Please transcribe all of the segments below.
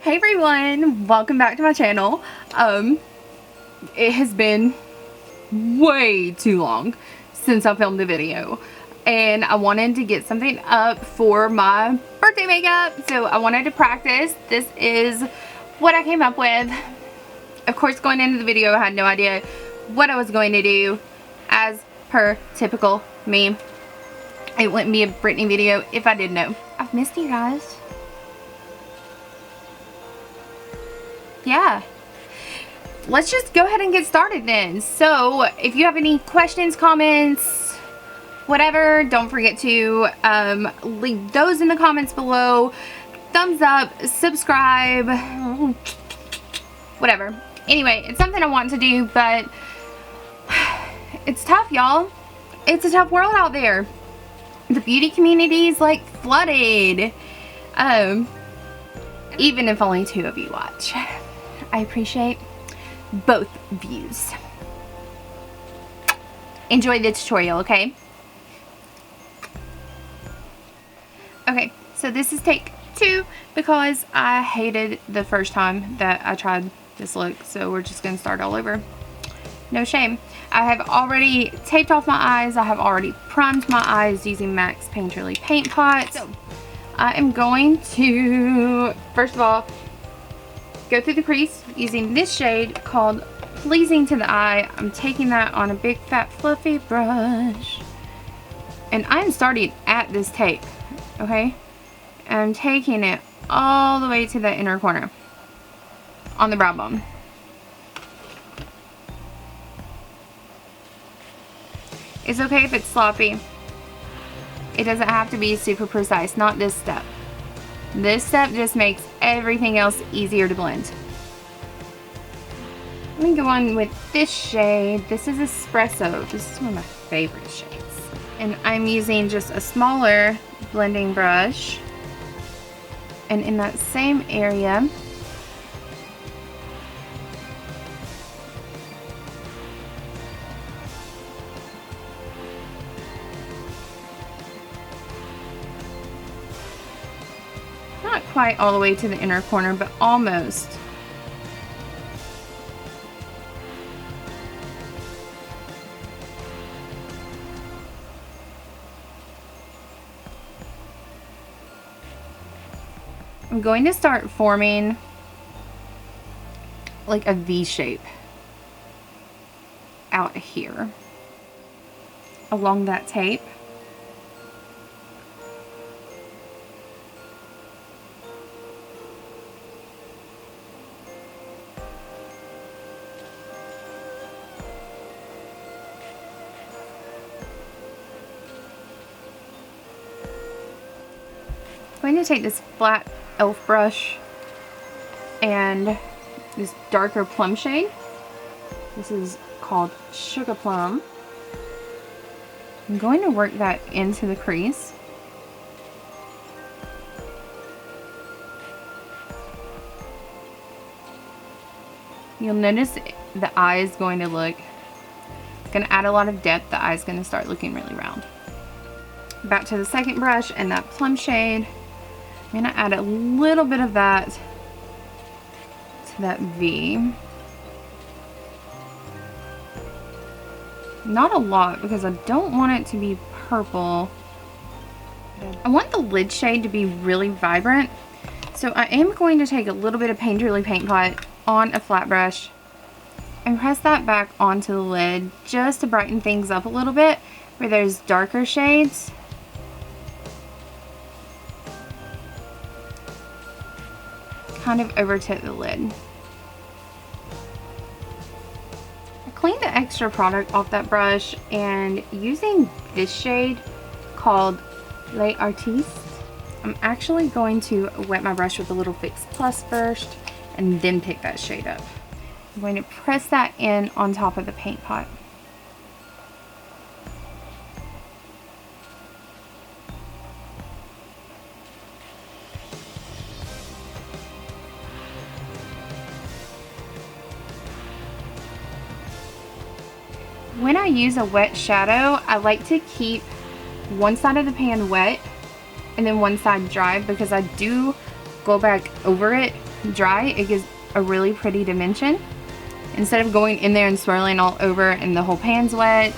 Hey everyone, welcome back to my channel. It has been way too long since I filmed a video, and I wanted to get something up for my birthday makeup, so I wanted to practice. This is what I came up with. Of course, going into the video, I had no idea what I was going to do, as per typical me. It wouldn't be a Britney video if I did know. I've missed you guys. Yeah, let's just go ahead and get started then. So if you have any questions, comments, whatever, don't forget to leave those in the comments below. Thumbs up, subscribe, whatever. Anyway, it's something I want to do, but it's tough, y'all. It's a tough world out there. The beauty community is like flooded, even if only 2 of you watch. I appreciate both views. Enjoy the tutorial, okay? Okay, so this is take 2 because I hated the first time that I tried this look, so we're just gonna start all over. No shame. I have already taped off my eyes. I have already primed my eyes using MAC's Painterly Paint Pot. So I am going to, first of all, go through the crease using this shade called Pleasing to the Eye. I'm taking that on a big fat fluffy brush, and I'm starting at this tape, okay? And I'm taking it all the way to the inner corner on the brow bone. It's okay if it's sloppy. It doesn't have to be super precise, not this step. This step just makes everything else easier to blend. Let me go on with this shade. This is Espresso. This is one of my favorite shades. And I'm using just a smaller blending brush. And in that same area, not quite all the way to the inner corner, but almost. I'm going to start forming like a V shape out here along that tape. I'm going to take this flat elf brush and this darker plum shade. This is called Sugar Plum. I'm going to work that into the crease. You'll notice the eye is going to look, it's going to add a lot of depth. The eye is going to start looking really round. Back to the second brush and that plum shade. I'm going to add a little bit of that to that V. Not a lot, because I don't want it to be purple. I want the lid shade to be really vibrant. So I am going to take a little bit of Painterly Paint Pot on a flat brush and press that back onto the lid just to brighten things up a little bit where there's darker shades. Kind of over tip the lid. I cleaned the extra product off that brush, and using this shade called Les Artistes, I'm actually going to wet my brush with a little Fix Plus first and then pick that shade up. I'm going to press that in on top of the paint pot. When I use a wet shadow, I like to keep one side of the pan wet and then one side dry, because I do go back over it dry, it gives a really pretty dimension. Instead of going in there and swirling all over and the whole pan's wet,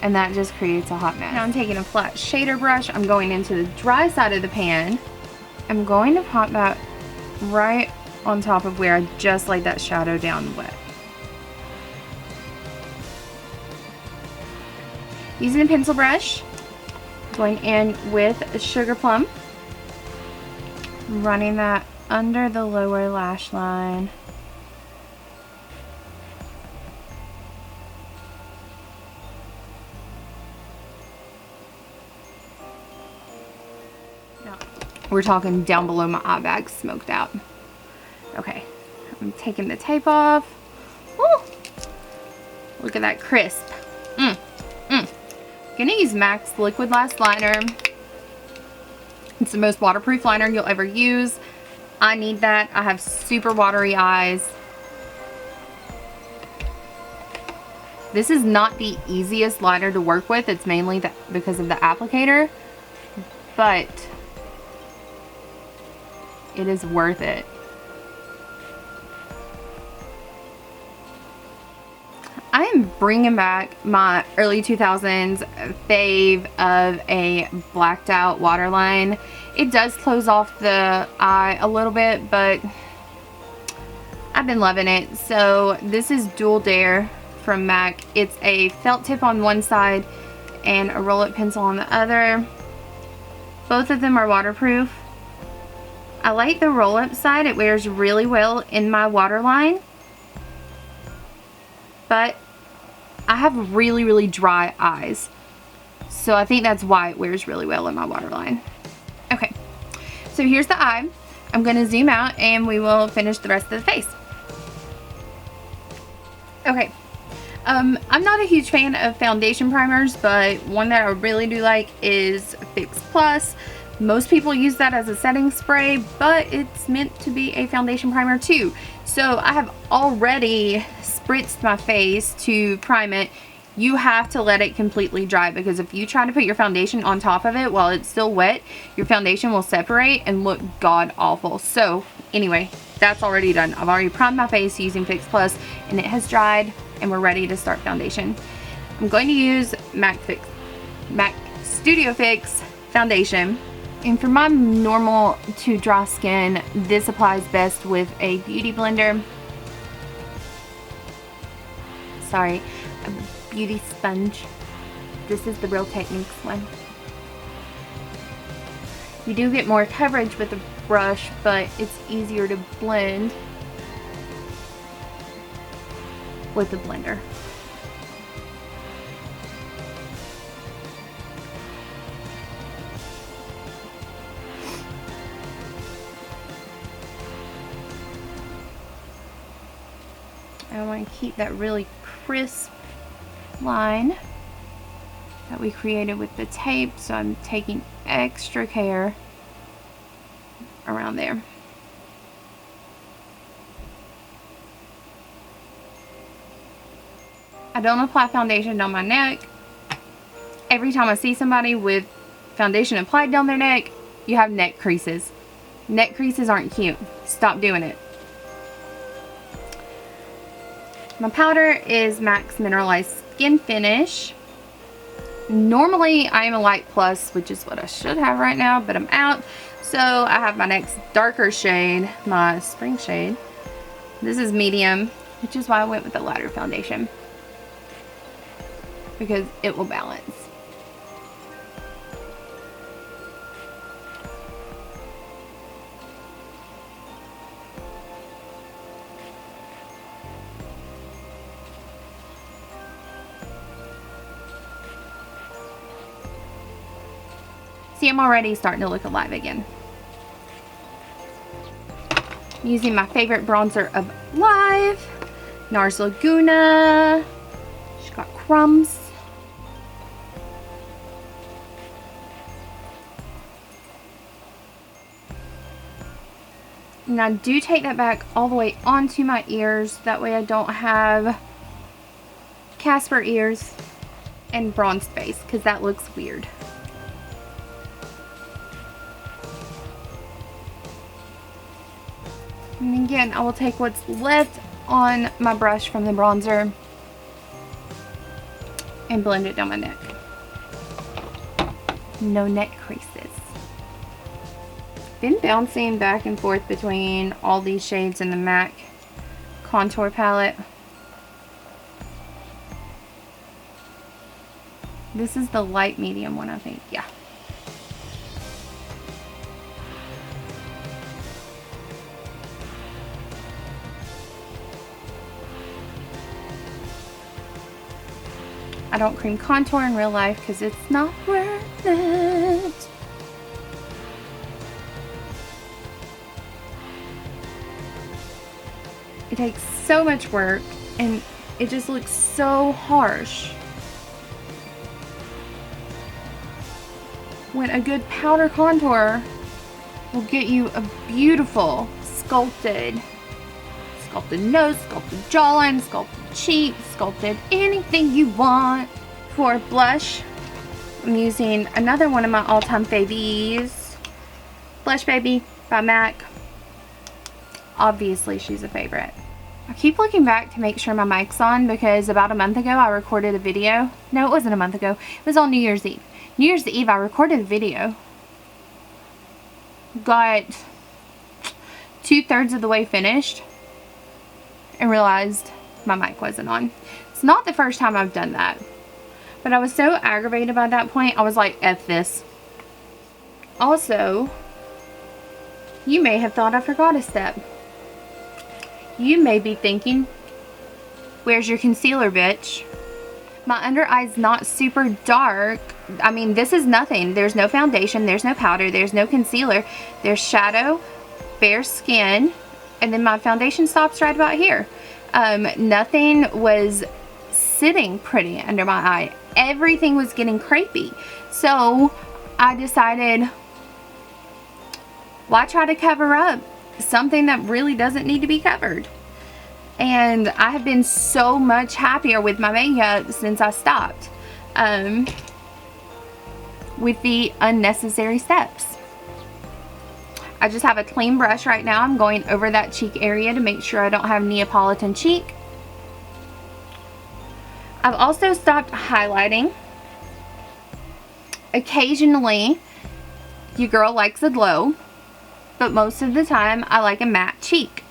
and that just creates a hot mess. Now I'm taking a flat shader brush. I'm going into the dry side of the pan. I'm going to pop that right on top of where I just laid that shadow down wet. Using a pencil brush, going in with a sugar plum, running that under the lower lash line. Now, we're talking down below my eye bag, smoked out. Okay, I'm taking the tape off. Woo! Look at that crisp. Gonna use MAC's Liquid Lash Liner. It's the most waterproof liner you'll ever use. I need that. I have super watery eyes. This is not the easiest liner to work with. It's mainly because of the applicator, but it is worth it. I am bringing back my early 2000s fave of a blacked out waterline. It does close off the eye a little bit, but I've been loving it. So this is Dual Dare from MAC. It's a felt tip on one side and a roll-up pencil on the other. Both of them are waterproof. I like the roll-up side. It wears really well in my waterline, but I have really, really dry eyes. So I think that's why it wears really well in my waterline. Okay, so here's the eye. I'm going to zoom out and we will finish the rest of the face. Okay, I'm not a huge fan of foundation primers, but one that I really do like is Fix Plus. Most people use that as a setting spray, but it's meant to be a foundation primer too. So I have already spritzed my face to prime it. You have to let it completely dry, because if you try to put your foundation on top of it while it's still wet, your foundation will separate and look god awful. So anyway, that's already done. I've already primed my face using Fix Plus and it has dried and we're ready to start foundation. I'm going to use MAC Studio Fix foundation. And for my normal to dry skin, this applies best with a beauty blender. Sorry, a beauty sponge. This is the Real Techniques one. You do get more coverage with the brush, but it's easier to blend with the blender. I want to keep that really crisp line that we created with the tape, so I'm taking extra care around there. I don't apply foundation down my neck. Every time I see somebody with foundation applied down their neck, you have neck creases. Neck creases aren't cute. Stop doing it. My powder is MAC's Mineralized Skin Finish. Normally I am a light plus, which is what I should have right now, but I'm out. So I have my next darker shade, my spring shade. This is medium, which is why I went with the lighter foundation, because it will balance. See, I'm already starting to look alive again. I'm using my favorite bronzer of life, NARS Laguna. She's got crumbs. Now do take that back all the way onto my ears. That way I don't have Casper ears and bronzed face, because that looks weird. And again, I will take what's left on my brush from the bronzer and blend it down my neck. No neck creases. Been bouncing back and forth between all these shades in the MAC contour palette. This is the light medium one, I think. Yeah. I don't cream contour in real life because it's not worth it. It takes so much work and it just looks so harsh. When a good powder contour will get you a beautiful sculpted nose, sculpted jawline, sculpted cheek, sculpted anything you want. For blush, I'm using another one of my all-time favies, Blush Baby by MAC. Obviously, she's a favorite. I keep looking back to make sure my mic's on because about a month ago I recorded a video. No, it wasn't a month ago. It was on New Year's Eve. New Year's Eve, I recorded a video. Got 2/3 of the way finished and realized my mic wasn't on. It's not the first time I've done that, but I was so aggravated by that point, I was like, F this. Also, you may have thought I forgot a step. You may be thinking, where's your concealer, bitch? My under eye's not super dark. I mean, this is nothing. There's no foundation, there's no powder, there's no concealer. There's shadow, bare skin, and then my foundation stops right about here. Nothing was sitting pretty under my eye. Everything was getting crepey. So I decided, why try to cover up something that really doesn't need to be covered? And I have been so much happier with my makeup since I stopped with the unnecessary steps. I just have a clean brush right now. I'm going over that cheek area to make sure I don't have Neapolitan cheek. I've also stopped highlighting. Occasionally, your girl likes a glow, but most of the time I like a matte cheek.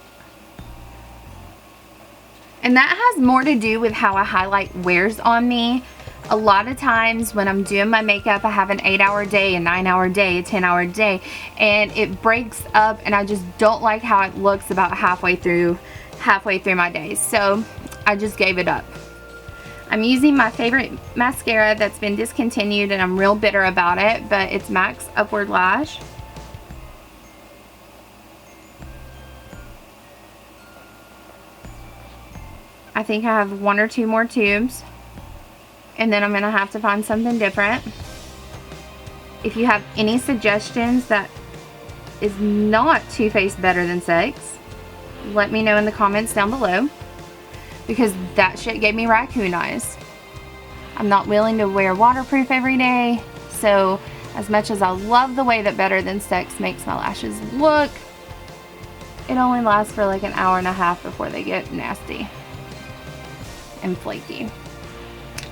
And that has more to do with how a highlight wears on me. A lot of times when I'm doing my makeup, I have an 8-hour day, a 9-hour day, a 10-hour day, and it breaks up and I just don't like how it looks about halfway through my day. So I just gave it up. I'm using my favorite mascara that's been discontinued and I'm real bitter about it, but it's MAC's Upward Lash. I think I have 1 or 2 more tubes. And then I'm going to have to find something different. If you have any suggestions that is not Too Faced Better Than Sex, let me know in the comments down below. Because that shit gave me raccoon eyes. I'm not willing to wear waterproof every day. So as much as I love the way that Better Than Sex makes my lashes look, it only lasts for like an hour and a half before they get nasty and flaky.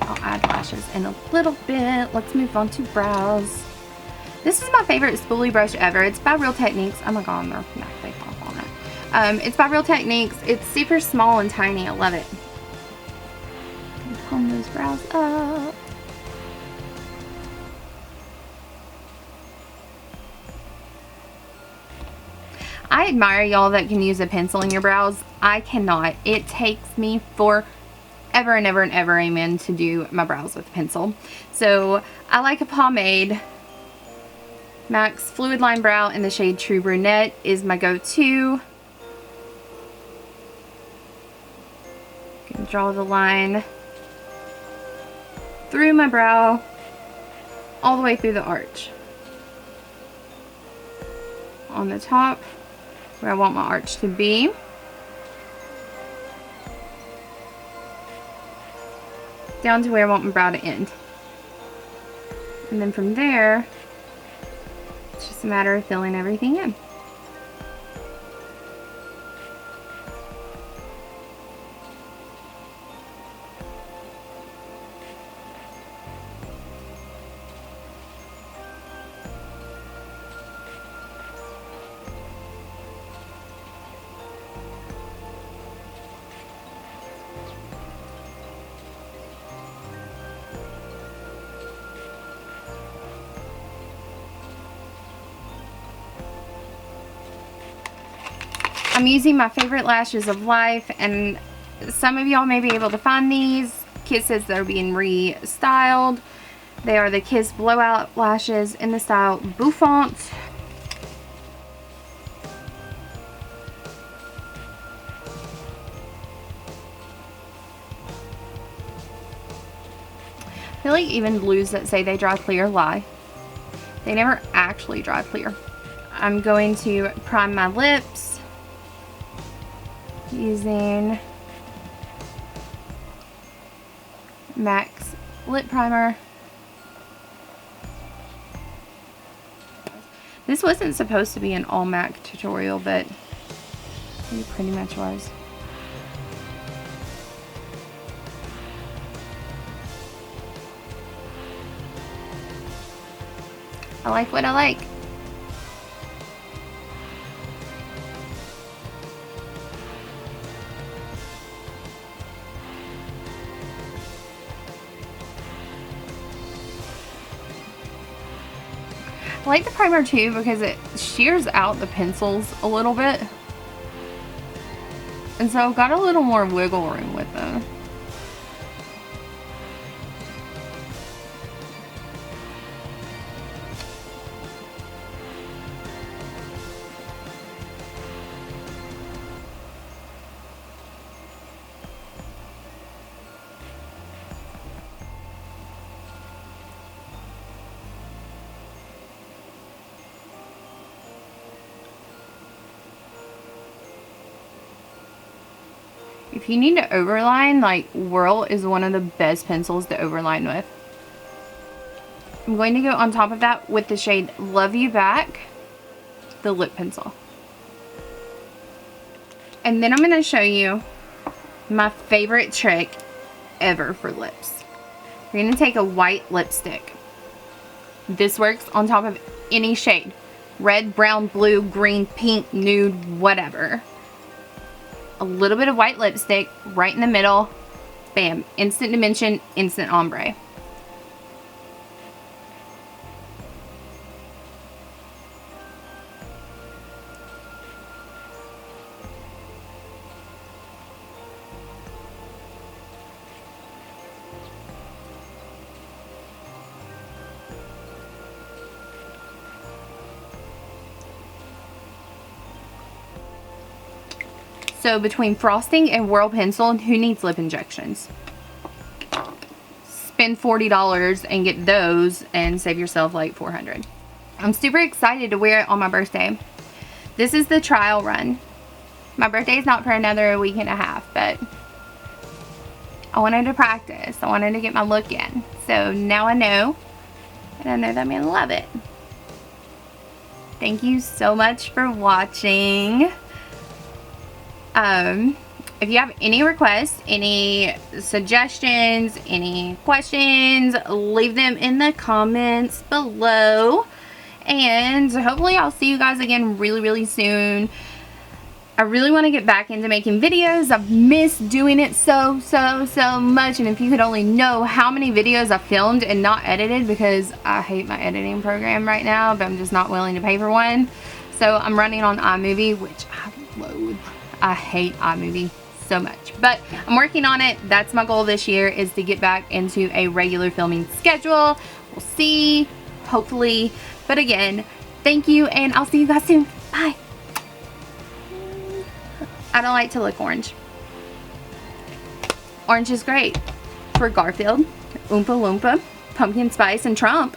I'll add lashes in a little bit. Let's move on to brows. This is my favorite spoolie brush ever. It's by Real Techniques. Oh my god, they're MAC Fake Pop on it. It's by Real Techniques. It's super small and tiny. I love it. Comb those brows up. I admire y'all that can use a pencil in your brows. I cannot. It takes me forever and ever and ever, amen, to do my brows with a pencil. So I like a pomade. MAC's Fluid Line Brow in the shade True Brunette is my go-to. You can draw the line through my brow all the way through the arch. On the top where I want my arch to be. Down to where I want my brow to end. And then from there, it's just a matter of filling everything in. I'm using my favorite lashes of life, and some of y'all may be able to find these. Kiss says they're being restyled. They are the Kiss Blowout Lashes in the style Bouffant. I feel like even blues that say they dry clear lie. They never actually dry clear. I'm going to prime my lips using MAC's lip primer. This wasn't supposed to be an all MAC tutorial, but it pretty much was. I like what I like. I like the primer too because it shears out the pencils a little bit. And so I've got a little more wiggle room with them. If you need to overline, like Whirl is one of the best pencils to overline with. I'm going to go on top of that with the shade Love You Back, the lip pencil. And then I'm going to show you my favorite trick ever for lips. We're going to take a white lipstick. This works on top of any shade. Red, brown, blue, green, pink, nude, whatever. A little bit of white lipstick right in the middle. Bam. Instant dimension, instant ombre. So between frosting and Whirl pencil, who needs lip injections? Spend $40 and get those and save yourself like $400. I'm super excited to wear it on my birthday. This is the trial run. My birthday is not for another week and a half, but I wanted to practice. I wanted to get my look in. So now I know, and I know that I'm gonna love it. Thank you so much for watching. If you have any requests, any suggestions, any questions, leave them in the comments below. And hopefully I'll see you guys again really soon. I really want to get back into making videos. I've missed doing it so much. And if you could only know how many videos I filmed and not edited, because I hate my editing program right now, but I'm just not willing to pay for one. So I'm running on iMovie, which I loathe. I hate iMovie so much, but I'm working on it. That's my goal this year, is to get back into a regular filming schedule. We'll see, hopefully. But again, thank you, and I'll see you guys soon. Bye. I don't like to lick orange. Orange is great for Garfield, Oompa Loompa, Pumpkin Spice, and Trump.